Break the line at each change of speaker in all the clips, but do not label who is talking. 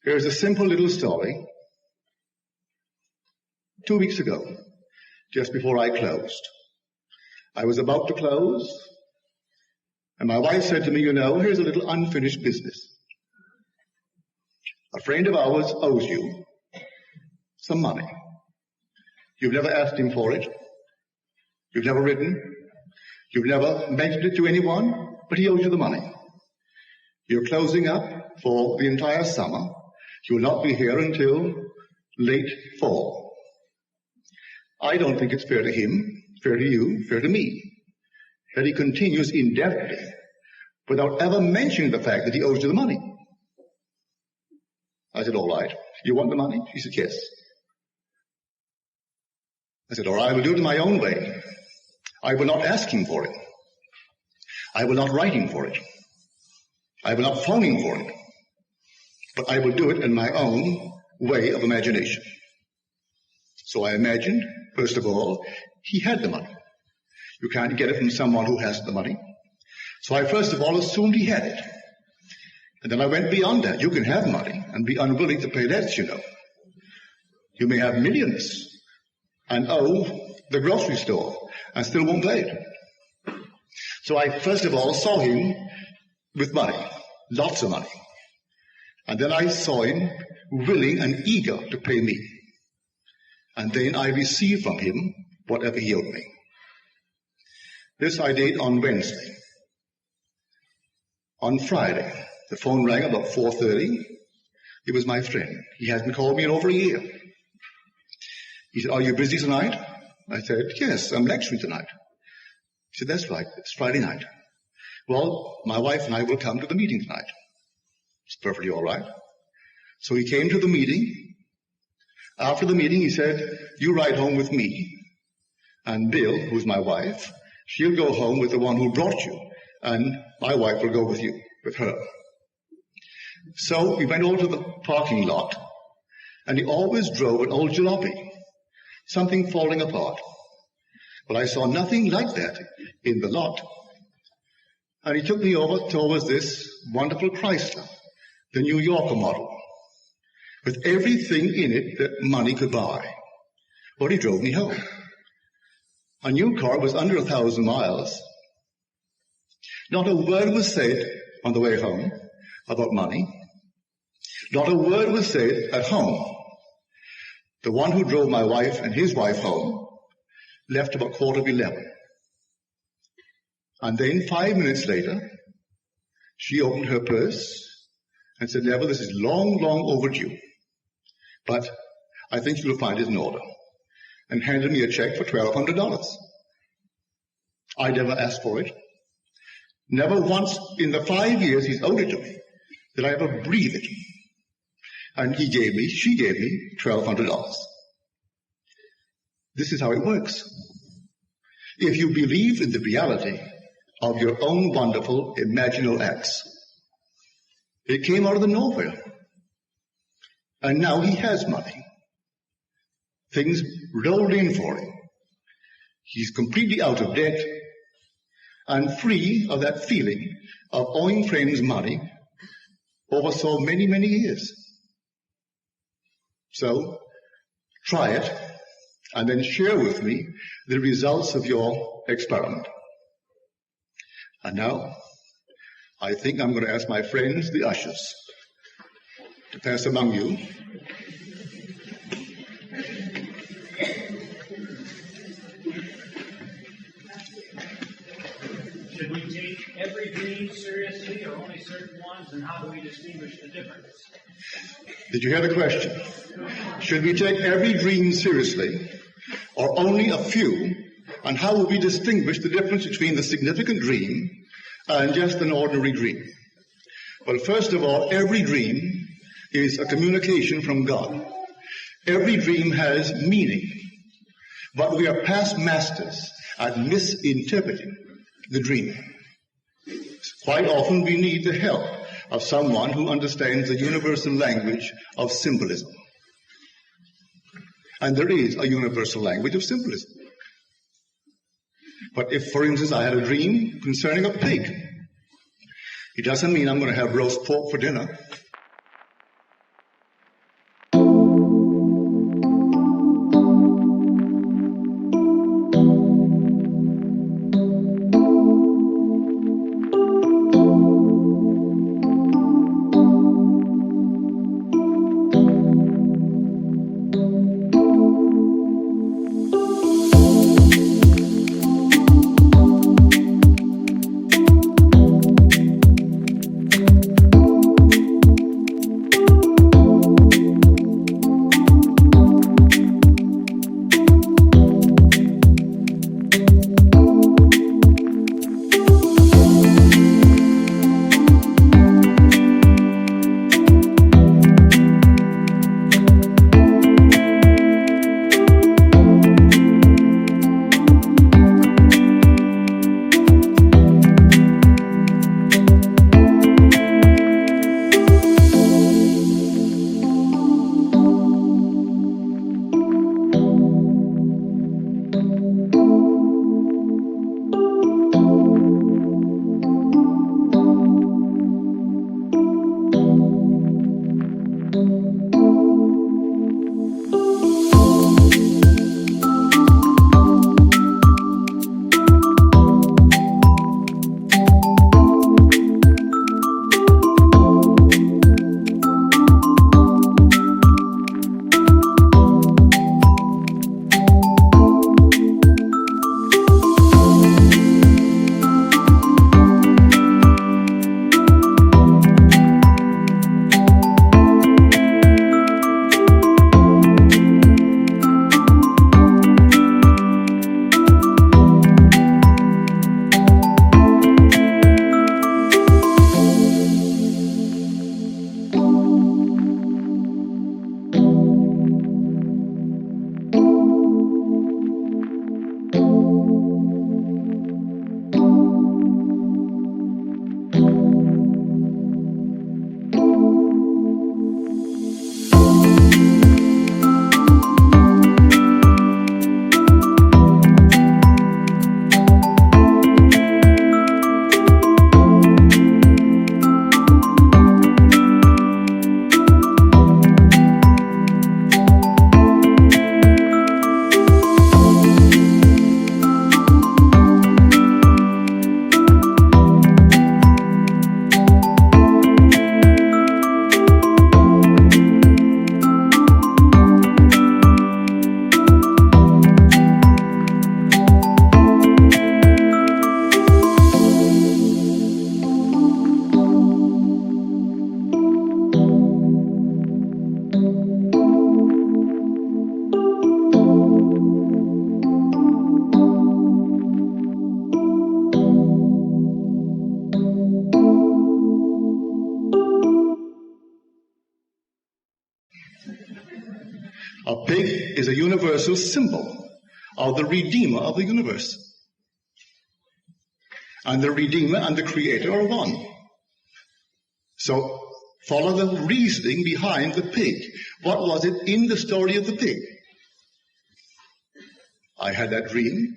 Here's a simple little story. 2 weeks ago, just before I closed, I was about to close, and my wife said to me, you know, here's a little unfinished business. A friend of ours owes you some money. You've never asked him for it. You've never written. You've never mentioned it to anyone, but he owes you the money. You're closing up for the entire summer. You will not be here until late fall. I don't think it's fair to him, fair to you, fair to me, that he continues indefinitely without ever mentioning the fact that he owes you the money. I said, all right, you want the money? He said, yes. I said, all right, I will do it in my own way. I will not ask him for it. I will not write him for it. I will not phone him for it. But I will do it in my own way of imagination. So I imagined, first of all, he had the money. You can't get it from someone who has the money. So I first of all assumed he had it. And then I went beyond that. You can have money and be unwilling to pay debts, you know. You may have millions and owe the grocery store and still won't pay it. So I first of all saw him with money, lots of money. And then I saw him willing and eager to pay me. And then I received from him whatever he owed me. This I did on Wednesday. On Friday, the phone rang about 4:30. It was my friend. He hasn't called me in over a year. He said, are you busy tonight? I said, yes, I'm lecturing tonight. He said, that's right, it's Friday night. Well, my wife and I will come to the meeting tonight. It's perfectly all right. So he came to the meeting. After the meeting, he said, you ride home with me. And Bill, who's my wife, she'll go home with the one who brought you. And my wife will go with you, with her. So we went over to the parking lot, and he always drove an old jalopy, something falling apart. Well, I saw nothing like that in the lot. And he took me over towards this wonderful Chrysler, the New Yorker model, with everything in it that money could buy. Well, he drove me home. A new car was under 1,000 miles. Not a word was said on the way home about money. Not a word was said at home. The one who drove my wife and his wife home left about 11:15. And then 5 minutes later, she opened her purse and said, Neville, this is long, long overdue. But I think you'll find it in order. And handed me a check for $1,200. I never asked for it. Never once in the 5 years he's owed it to me did I ever breathe it. And she gave me $1,200. This is how it works. If you believe in the reality of your own wonderful imaginal acts, it came out of the nowhere. And now he has money. Things rolled in for him. He's completely out of debt and free of that feeling of owing friends money over so many, many years. So, try it and then share with me the results of your experiment. And now, I think I'm going to ask my friends, the ushers, to pass among you.
Should we take every dream seriously or only certain ones, and how do we distinguish the difference?
Did you hear the question? Should we take every dream seriously or only a few, and how will we distinguish the difference between the significant dream and just an ordinary dream? Well, first of all, every dream is a communication from God. Every dream has meaning, but we are past masters at misinterpreting the dream. Quite often we need the help of someone who understands the universal language of symbolism. And there is a universal language of symbolism. But if, for instance, I had a dream concerning a pig, it doesn't mean I'm going to have roast pork for dinner. A pig is a universal symbol of the Redeemer of the universe. And the Redeemer and the Creator are one. So follow the reasoning behind the pig. What was it in the story of the pig? I had that dream.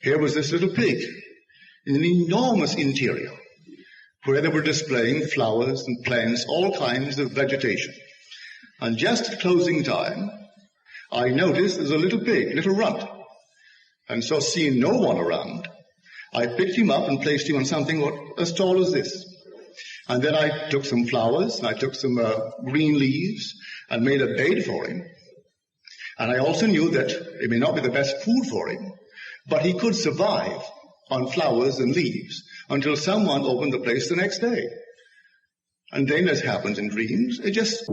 Here was this little pig in an enormous interior where they were displaying flowers and plants, all kinds of vegetation. And just at closing time, I noticed there's a little pig, little runt. And so seeing no one around, I picked him up and placed him on something as tall as this. And then I took some flowers, and I took some green leaves, and made a bed for him. And I also knew that it may not be the best food for him, but he could survive on flowers and leaves until someone opened the place the next day. And then, as happens in dreams, it just...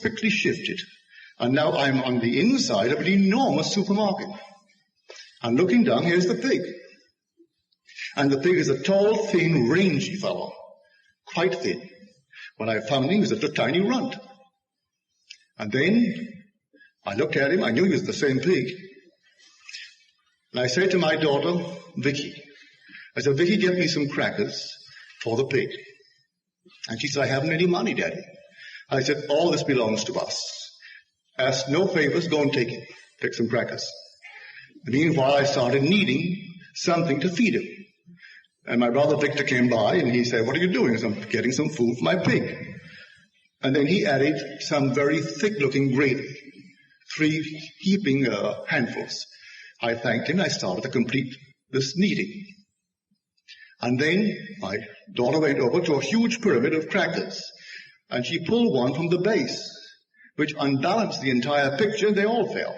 quickly shifted. And now I'm on the inside of an enormous supermarket. And looking down, here's the pig. And the pig is a tall, thin, rangy fellow. Quite thin. When I found him, he was a tiny runt. And then I looked at him. I knew he was the same pig. And I said to my daughter, Vicky, I said, Vicky, get me some crackers for the pig. And she said, I haven't any money, Daddy. I said, all this belongs to us. Ask no favors, go and take it. Take some crackers. Meanwhile, I started needing something to feed him. And my brother Victor came by and he said, what are you doing? I said, I'm getting some food for my pig. And then he added some very thick-looking gravy, 3 heaping handfuls. I thanked him. I started to complete this kneading. And then my daughter went over to a huge pyramid of crackers, and she pulled one from the base, which unbalanced the entire picture, and they all fell.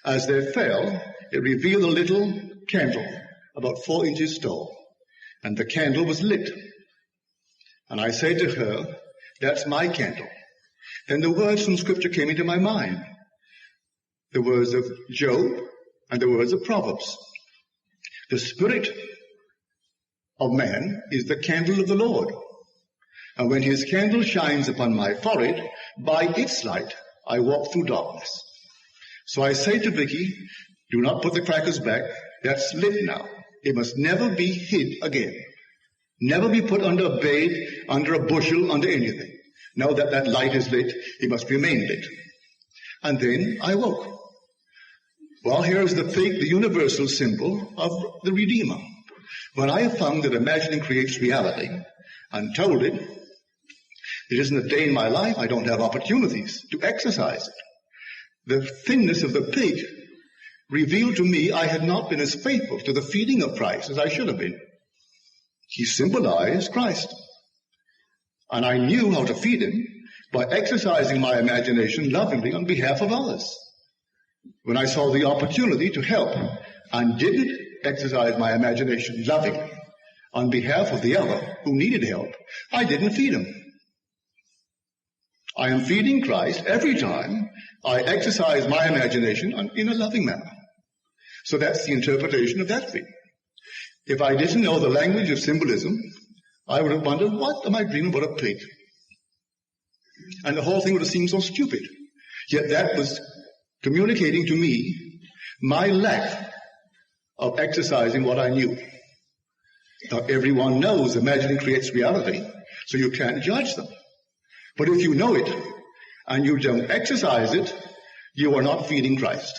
As they fell, it revealed a little candle, about 4 inches tall, and the candle was lit. And I said to her, that's my candle. Then the words from Scripture came into my mind, the words of Job and the words of Proverbs. The spirit of man is the candle of the Lord. And when his candle shines upon my forehead, by its light I walk through darkness. So I say to Vicky, do not put the crackers back. That's lit now. It must never be hid again. Never be put under a bed, under a bushel, under anything. Now that that light is lit, it must remain lit. And then I woke. Well, here is the pig, the universal symbol of the Redeemer. When I found that imagining creates reality and told it, it isn't a day in my life I don't have opportunities to exercise it. The thinness of the pig revealed to me I had not been as faithful to the feeding of Christ as I should have been. He symbolized Christ. And I knew how to feed him by exercising my imagination lovingly on behalf of others. When I saw the opportunity to help and didn't exercise my imagination lovingly on behalf of the other who needed help, I didn't feed him. I am feeding Christ every time I exercise my imagination in a loving manner. So that's the interpretation of that thing. If I didn't know the language of symbolism, I would have wondered, what am I dreaming about a pig? And the whole thing would have seemed so stupid. Yet that was communicating to me my lack of exercising what I knew. Now, everyone knows imagining creates reality, so you can't judge them. But if you know it and you don't exercise it, you are not feeding Christ.